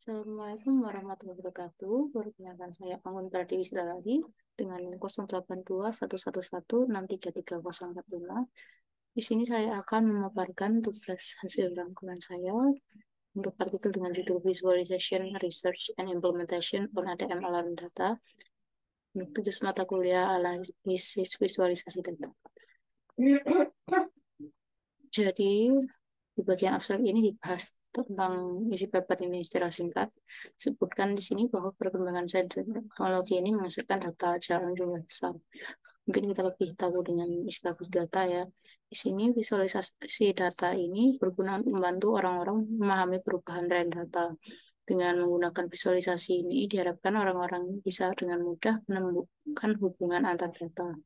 Assalamualaikum warahmatullahi wabarakatuh. Perkenalkan saya Anggun Pratiwisda lagi dengan 082111633045. Di sini saya akan memaparkan tugas hasil rangkuman saya untuk artikel dengan judul Visualization, Research, and Implementation on ATM Alarm Data untuk tugas mata kuliah analisis visualisasi data. Jadi, di bagian abstrak ini dibahas tentang isi paper ini secara singkat. Sebutkan di sini bahwa perkembangan sains dan teknologi ini menghasilkan data dalam jumlah besar. Mungkin kita lebih tahu dengan istilah big data ya. Di sini visualisasi data ini berguna membantu orang-orang memahami perubahan tren data. Dengan menggunakan visualisasi ini diharapkan orang-orang bisa dengan mudah menemukan hubungan antar data.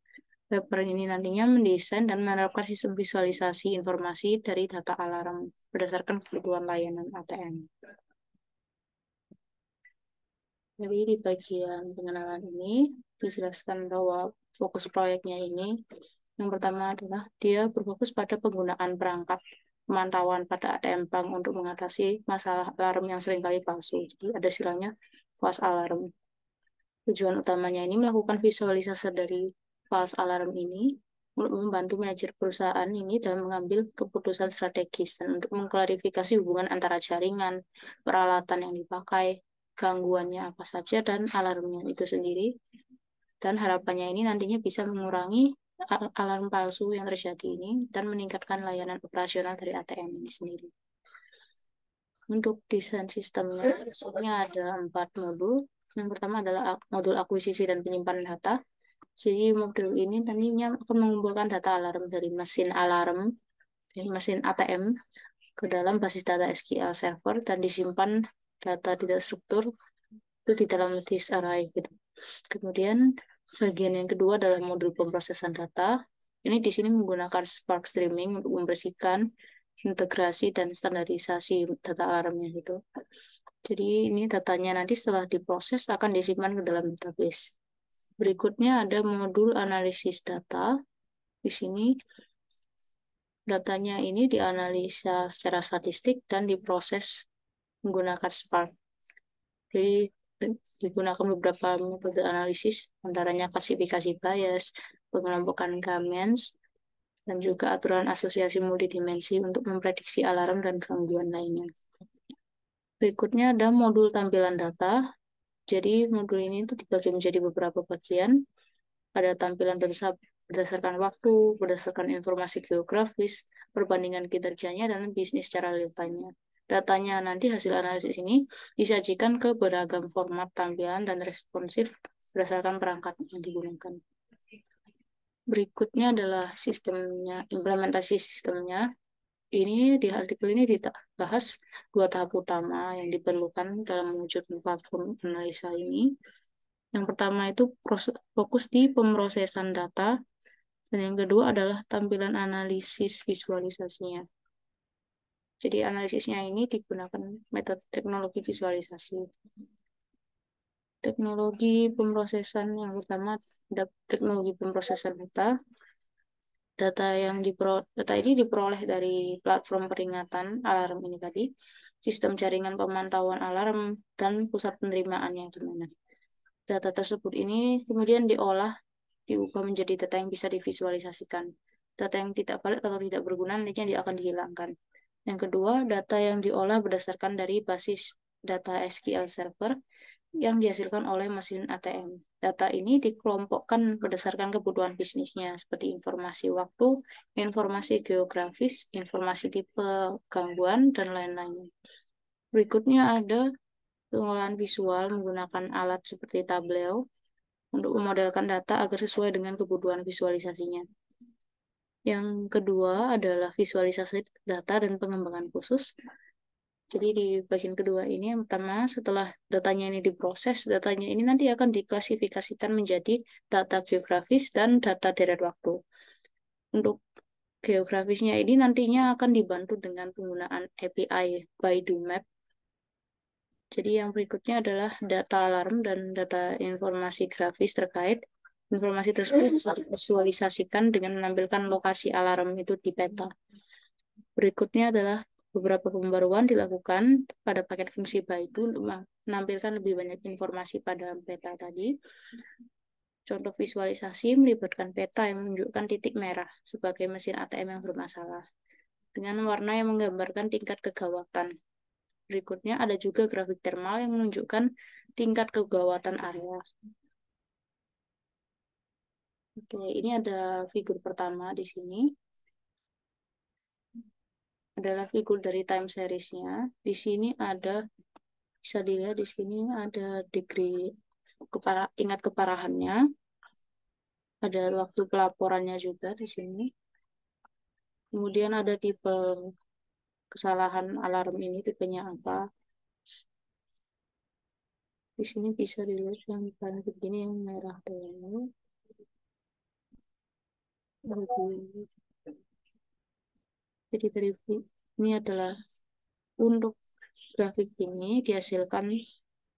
Paper ini nantinya mendesain dan menerapkan sistem visualisasi informasi dari data alarm berdasarkan kebutuhan layanan ATM. Jadi di bagian pengenalan ini dijelaskan bahwa fokus proyeknya ini yang pertama adalah dia berfokus pada penggunaan perangkat pemantauan pada ATM Bank untuk mengatasi masalah alarm yang seringkali palsu. Jadi ada istilahnya false alarm. Tujuan utamanya ini melakukan visualisasi dari false alarm ini untuk membantu manajer perusahaan ini dalam mengambil keputusan strategis dan untuk mengklarifikasi hubungan antara jaringan, peralatan yang dipakai, gangguannya apa saja, dan alarmnya itu sendiri. Dan harapannya ini nantinya bisa mengurangi alarm palsu yang terjadi ini dan meningkatkan layanan operasional dari ATM ini sendiri. Untuk desain sistemnya, ada 4 modul. Yang pertama adalah modul akuisisi dan penyimpanan data. Jadi modul ini nantinya akan mengumpulkan data alarm dari mesin ATM ke dalam basis data SQL server dan disimpan data struktur itu di dalam disk array gitu. Kemudian bagian yang kedua adalah modul pemrosesan data. Ini di sini menggunakan Spark Streaming untuk membersihkan integrasi dan standarisasi data alarmnya gitu. Jadi ini datanya nanti setelah diproses akan disimpan ke dalam database. Berikutnya ada modul analisis data. Di sini datanya ini dianalisa secara statistik dan diproses menggunakan Spark. Jadi digunakan beberapa metode analisis, antaranya klasifikasi bias, pengelompokan games, dan juga aturan asosiasi multidimensi untuk memprediksi alarm dan gangguan lainnya. Berikutnya ada modul tampilan data. Jadi modul ini itu dibagi menjadi beberapa bagian. Ada tampilan data berdasarkan waktu, berdasarkan informasi geografis, perbandingan kinerjanya, dan bisnis secara real-time-nya. Datanya nanti hasil analisis ini disajikan ke beragam format tampilan dan responsif berdasarkan perangkat yang digunakan. Berikutnya adalah sistemnya, implementasi sistemnya. Ini di artikel ini dibahas 2 tahap utama yang diperlukan dalam mewujudkan platform analisa ini. Yang pertama itu fokus di pemrosesan data, dan yang kedua adalah tampilan analisis visualisasinya. Jadi analisisnya ini digunakan metode teknologi visualisasi. Teknologi pemrosesan yang pertama ada teknologi pemrosesan data. Data ini diperoleh dari platform peringatan alarm ini tadi, sistem jaringan pemantauan alarm, dan pusat penerimaannya di mana. Data tersebut ini kemudian diubah menjadi data yang bisa divisualisasikan. Data yang tidak valid atau tidak berguna nantinya dia akan dihilangkan. Yang kedua, data yang diolah berdasarkan dari basis data SQL server yang dihasilkan oleh mesin ATM. Data ini dikelompokkan berdasarkan kebutuhan bisnisnya, seperti informasi waktu, informasi geografis, informasi tipe gangguan, dan lain-lainnya. Berikutnya ada pengolahan visual menggunakan alat seperti Tableau untuk memodelkan data agar sesuai dengan kebutuhan visualisasinya. Yang kedua adalah visualisasi data dan pengembangan khusus. Jadi di bagian kedua ini yang pertama setelah datanya ini diproses, datanya ini nanti akan diklasifikasikan menjadi data geografis dan data deret waktu. Untuk geografisnya ini nantinya akan dibantu dengan penggunaan API Baidu Map. Jadi yang berikutnya adalah data alarm dan data informasi grafis terkait. Informasi tersebut bisa divisualisasikan dengan menampilkan lokasi alarm itu di peta. Berikutnya adalah Beberapa pembaruan dilakukan pada paket fungsi Baidu untuk menampilkan lebih banyak informasi pada peta tadi. Contoh visualisasi melibatkan peta yang menunjukkan titik merah sebagai mesin ATM yang bermasalah, dengan warna yang menggambarkan tingkat kegawatan. Berikutnya ada juga grafik thermal yang menunjukkan tingkat kegawatan area. Oke, ini ada figur pertama di sini. Adalah figur dari time series-nya. Di sini ada, bisa dilihat di sini ada degree tingkat keparahannya. Ada waktu pelaporannya juga di sini. Kemudian ada tipe kesalahan alarm ini, tipenya apa. Di sini bisa dilihat yang paling begini yang merah dulu. Jadi dari ini adalah untuk grafik ini dihasilkan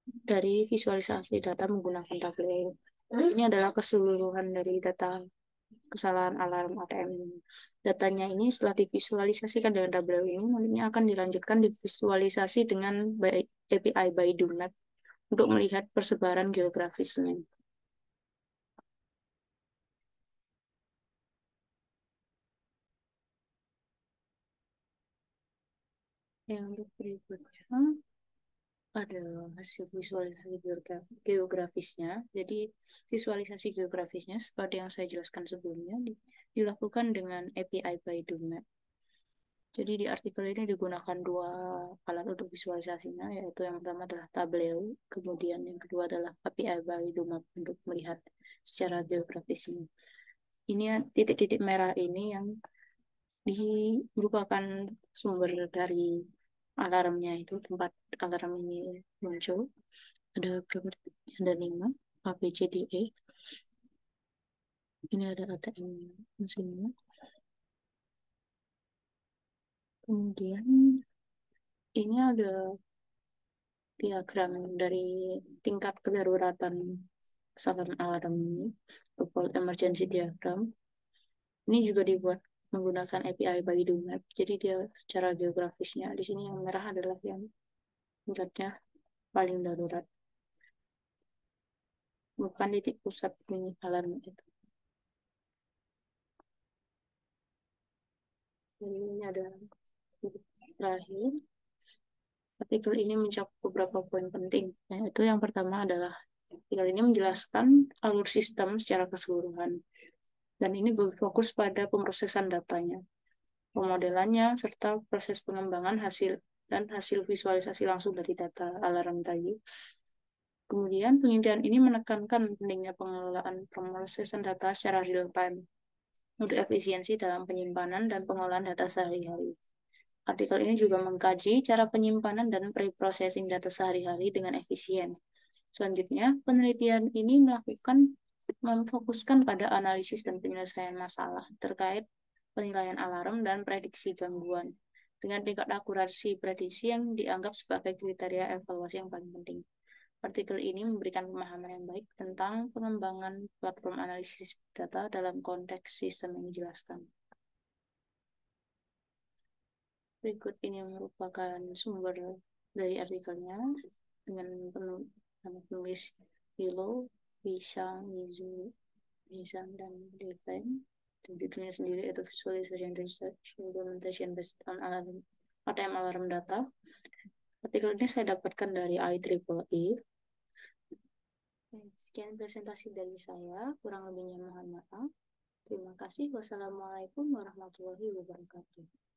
dari visualisasi data menggunakan Tableau. Ini adalah keseluruhan dari data kesalahan alarm ATM ini. Datanya ini setelah divisualisasikan dengan Tableau ini, nantinya akan dilanjutkan divisualisasi dengan API Baidu Map untuk melihat persebaran geografisnya. Yang untuk berikutnya ada hasil visualisasi geografisnya. Jadi visualisasi geografisnya seperti yang saya jelaskan sebelumnya dilakukan dengan API Baidu Map. Jadi di artikel ini digunakan dua alat untuk visualisasinya, yaitu yang pertama adalah Tableau, kemudian yang kedua adalah API Baidu Map untuk melihat secara geografisnya. Ini titik-titik merah ini yang merupakan sumber dari alarmnya, itu tempat alarm ini muncul. Ada berapa titik? Ada 5, A, B, C, D, E. Ini ada ATM mesinnya. Kemudian ini ada diagram dari tingkat kedaruratan kesalahan alarm ini, default emergency diagram. Ini juga dibuat menggunakan API Baidu Map. Jadi dia secara geografisnya di sini yang merah adalah yang tingkatnya paling darurat, bukan titik pusat alarm itu. Jadi ini ada terakhir. Artikel ini mencakup beberapa poin penting. Yaitu yang pertama adalah artikel ini menjelaskan alur sistem secara keseluruhan. Dan ini berfokus pada pemrosesan datanya, pemodelannya, serta proses pengembangan hasil dan hasil visualisasi langsung dari data alarm tadi. Kemudian penelitian ini menekankan pentingnya pengelolaan pemrosesan data secara real time untuk efisiensi dalam penyimpanan dan pengolahan data sehari-hari. Artikel ini juga mengkaji cara penyimpanan dan pre-processing data sehari-hari dengan efisien. Selanjutnya, penelitian ini memfokuskan pada analisis dan penyelesaian masalah terkait penilaian alarm dan prediksi gangguan dengan tingkat akurasi prediksi yang dianggap sebagai kriteria evaluasi yang paling penting. Artikel ini memberikan pemahaman yang baik tentang pengembangan platform analisis data dalam konteks sistem yang dijelaskan. Berikut ini merupakan sumber dari artikelnya dengan penulis Willow, Wisang, Nizu, Nizam, dan Devin. Dan judulnya sendiri itu Visualization Research Implementation Based on ATM Alarm Data. Artikel ini saya dapatkan dari IEEE. Sekian presentasi dari saya, kurang lebihnya mohon maaf. Terima kasih. Wassalamualaikum warahmatullahi wabarakatuh.